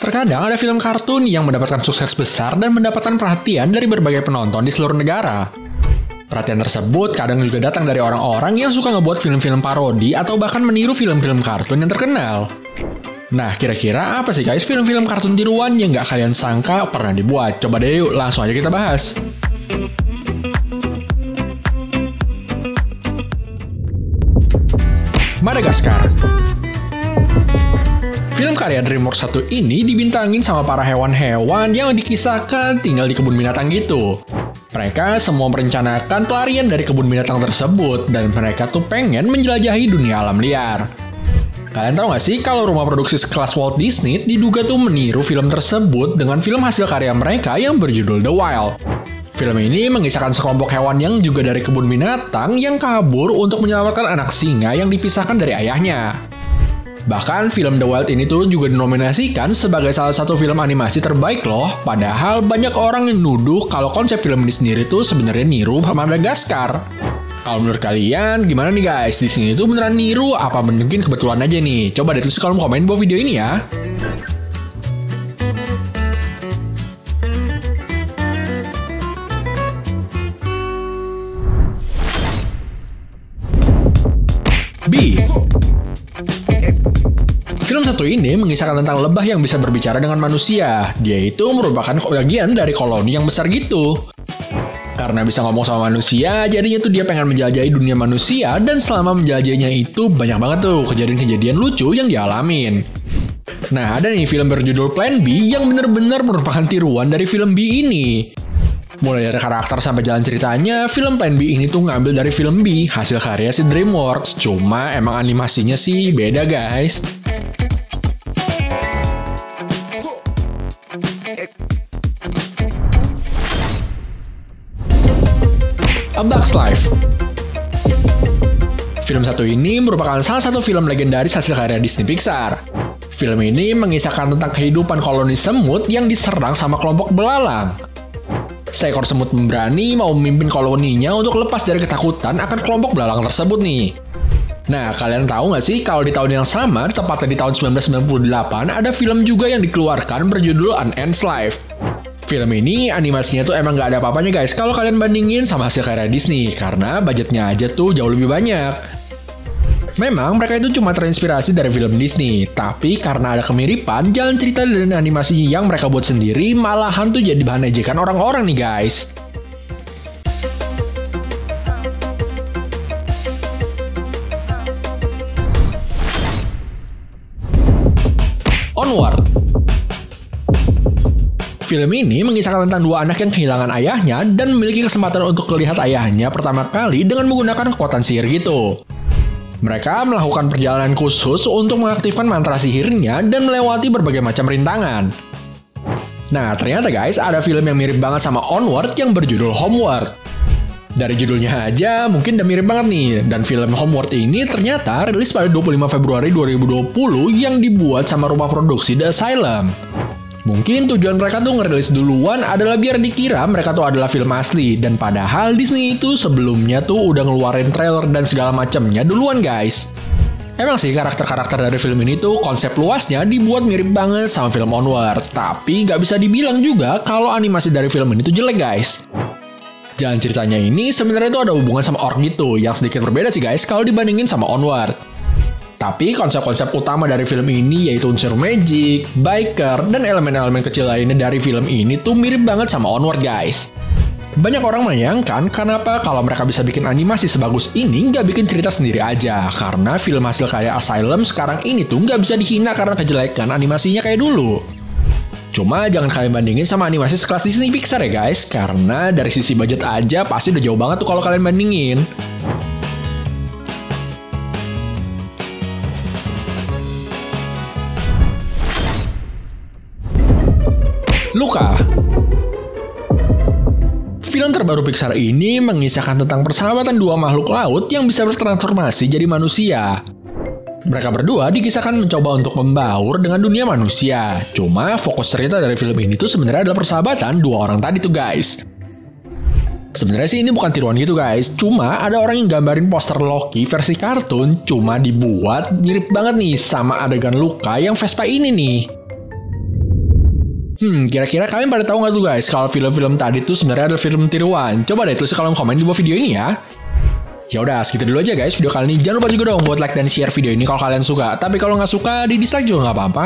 Terkadang ada film kartun yang mendapatkan sukses besar dan mendapatkan perhatian dari berbagai penonton di seluruh negara. Perhatian tersebut kadang juga datang dari orang-orang yang suka ngebuat film-film parodi atau bahkan meniru film-film kartun yang terkenal. Nah, kira-kira apa sih guys film-film kartun tiruan yang nggak kalian sangka pernah dibuat? Coba deh yuk, langsung aja kita bahas. Madagaskar. Film karya DreamWorks 1 ini dibintangin sama para hewan-hewan yang dikisahkan tinggal di kebun binatang gitu. Mereka semua merencanakan pelarian dari kebun binatang tersebut dan mereka tuh pengen menjelajahi dunia alam liar. Kalian tahu gak sih kalau rumah produksi sekelas Walt Disney diduga tuh meniru film tersebut dengan film hasil karya mereka yang berjudul The Wild. Film ini mengisahkan sekelompok hewan yang juga dari kebun binatang yang kabur untuk menyelamatkan anak singa yang dipisahkan dari ayahnya. Bahkan film The Wild ini tuh juga dinominasikan sebagai salah satu film animasi terbaik loh, padahal banyak orang yang nuduh kalau konsep film ini sendiri tuh sebenarnya niru Madagaskar. Kalau menurut kalian, gimana nih guys? Di sini tuh beneran niru apa mungkin kebetulan aja nih? Coba deh tulis di kolom komen bawah video ini ya. B. Film satu ini mengisahkan tentang lebah yang bisa berbicara dengan manusia. Dia itu merupakan bagian dari koloni yang besar gitu. Karena bisa ngomong sama manusia, jadinya tuh dia pengen menjelajahi dunia manusia dan selama menjelajahinya itu banyak banget tuh kejadian-kejadian lucu yang dialamin. Nah, ada nih film berjudul Plan B yang bener-bener merupakan tiruan dari film B ini. Mulai dari karakter sampai jalan ceritanya, film Plan B ini tuh ngambil dari film B, hasil karya si DreamWorks. Cuma emang animasinya sih beda guys. A Bug's Life. Film satu ini merupakan salah satu film legendaris hasil karya Disney Pixar. Film ini mengisahkan tentang kehidupan koloni semut yang diserang sama kelompok belalang. Seekor semut memberani mau memimpin koloninya untuk lepas dari ketakutan akan kelompok belalang tersebut nih. Nah, kalian tahu nggak sih kalau di tahun yang sama, tepatnya di tahun 1998, ada film juga yang dikeluarkan berjudul An Ant's Life. Film ini animasinya tuh emang nggak ada apa-apanya guys kalau kalian bandingin sama hasil karya Disney, karena budgetnya aja tuh jauh lebih banyak. Memang mereka itu cuma terinspirasi dari film Disney, tapi karena ada kemiripan, jalan cerita dan animasi yang mereka buat sendiri malahan tuh jadi bahan ejekan orang-orang nih guys. Onward. Film ini mengisahkan tentang dua anak yang kehilangan ayahnya dan memiliki kesempatan untuk melihat ayahnya pertama kali dengan menggunakan kekuatan sihir gitu. Mereka melakukan perjalanan khusus untuk mengaktifkan mantra sihirnya dan melewati berbagai macam rintangan. Nah, ternyata guys, ada film yang mirip banget sama Onward yang berjudul Homeward. Dari judulnya aja mungkin udah mirip banget nih, dan film Homeward ini ternyata rilis pada 25 Februari 2020 yang dibuat sama rumah produksi The Asylum. Mungkin tujuan mereka tuh ngerilis duluan adalah biar dikira mereka tuh adalah film asli, dan padahal Disney itu sebelumnya tuh udah ngeluarin trailer dan segala macamnya duluan guys. Emang sih karakter-karakter dari film ini tuh konsep luasnya dibuat mirip banget sama film Onward, tapi nggak bisa dibilang juga kalau animasi dari film ini tuh jelek guys. Jalan ceritanya ini sebenarnya tuh ada hubungan sama orc gitu, yang sedikit berbeda sih guys kalau dibandingin sama Onward. Tapi konsep-konsep utama dari film ini yaitu unsur magic, biker, dan elemen-elemen kecil lainnya dari film ini tuh mirip banget sama Onward guys. Banyak orang menyayangkan kenapa kalau mereka bisa bikin animasi sebagus ini nggak bikin cerita sendiri aja, karena film hasil karya Asylum sekarang ini tuh nggak bisa dihina karena kejelekan animasinya kayak dulu. Cuma jangan kalian bandingin sama animasi sekelas Disney Pixar ya guys, karena dari sisi budget aja pasti udah jauh banget tuh kalau kalian bandingin. Luca. Film terbaru Pixar ini mengisahkan tentang persahabatan dua makhluk laut yang bisa bertransformasi jadi manusia. Mereka berdua dikisahkan mencoba untuk membaur dengan dunia manusia. Cuma fokus cerita dari film ini tuh sebenarnya adalah persahabatan dua orang tadi tuh guys. Sebenarnya sih ini bukan tiruan gitu guys, cuma ada orang yang gambarin poster Loki versi kartun, cuma dibuat mirip banget nih sama adegan Luca yang Vespa ini nih. Kira-kira kalian pada tahu nggak tuh guys, kalau film-film tadi tuh sebenarnya adalah film tiruan? Coba deh tulis di kolom komen di bawah video ini ya. Ya udah, segitu dulu aja guys video kali ini. Jangan lupa juga dong buat like dan share video ini kalau kalian suka. Tapi kalau nggak suka, di dislike juga nggak apa-apa.